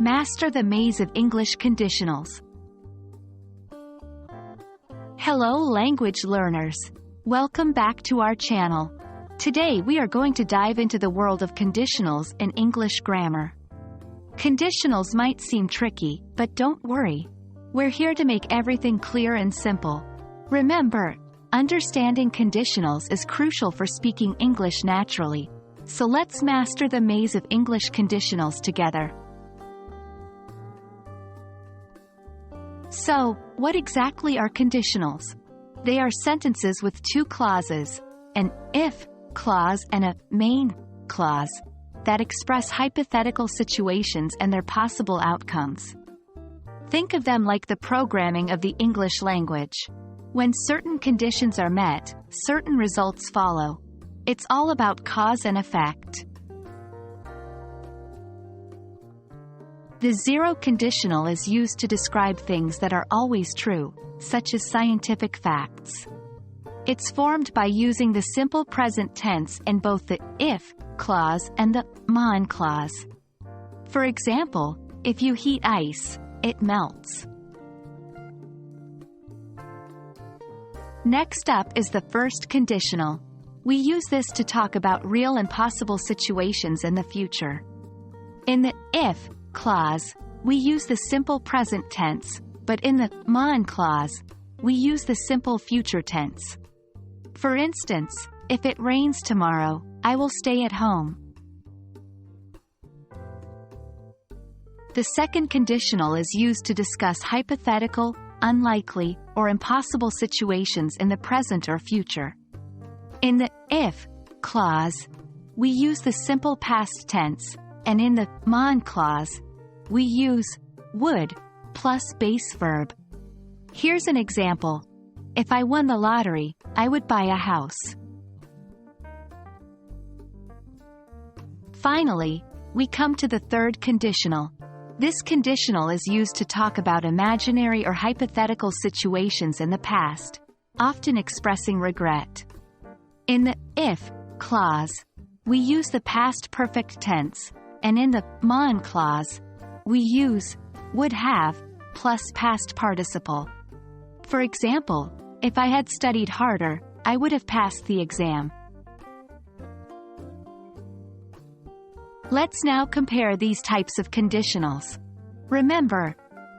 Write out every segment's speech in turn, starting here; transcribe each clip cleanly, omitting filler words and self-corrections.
Master the Maze of English Conditionals. Hello language learners. Welcome back to our channel. Today we are going to dive into the world of conditionals in English grammar. Conditionals might seem tricky, but don't worry. We're here to make everything clear and simple. Remember, understanding conditionals is crucial for speaking English naturally. So let's master the maze of English conditionals together. So, what exactly are conditionals? They are sentences with two clauses, an if clause and a main clause, that express hypothetical situations and their possible outcomes. Think of them like the programming of the English language. When certain conditions are met, certain results follow. It's all about cause and effect. The zero conditional is used to describe things that are always true, such as scientific facts. It's formed by using the simple present tense in both the if clause and the mon clause. For example, if you heat ice, it melts. Next up is the first conditional. We use this to talk about real and possible situations in the future. In the if clause, we use the simple present tense, but in the mon clause, we use the simple future tense. For instance, if it rains tomorrow, I will stay at home. The second conditional is used to discuss hypothetical, unlikely, or impossible situations in the present or future. In the if clause, we use the simple past tense, and in the mon clause, we use would plus base verb. Here's an example. If I won the lottery, I would buy a house. Finally, we come to the third conditional. This conditional is used to talk about imaginary or hypothetical situations in the past, often expressing regret. In the if clause, we use the past perfect tense, and in the mon clause, we use would have plus past participle. For example, if I had studied harder, I would have passed the exam. Let's now compare these types of conditionals. Remember,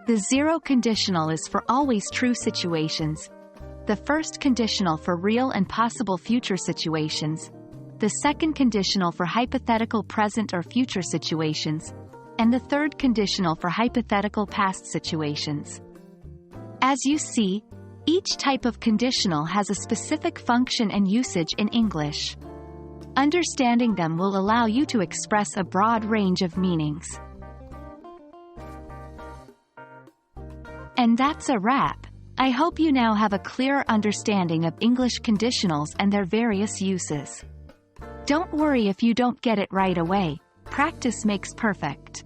the zero conditional is for always true situations, the first conditional for real and possible future situations, the second conditional for hypothetical present or future situations, and the third conditional for hypothetical past situations. As you see, each type of conditional has a specific function and usage in English. Understanding them will allow you to express a broad range of meanings. And that's a wrap. I hope you now have a clearer understanding of English conditionals and their various uses. Don't worry if you don't get it right away. Practice makes perfect.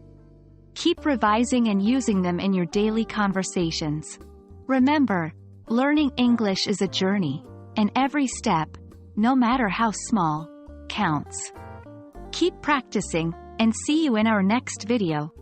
Keep revising and using them in your daily conversations. Remember, learning English is a journey, and every step, no matter how small, counts. Keep practicing, and see you in our next video.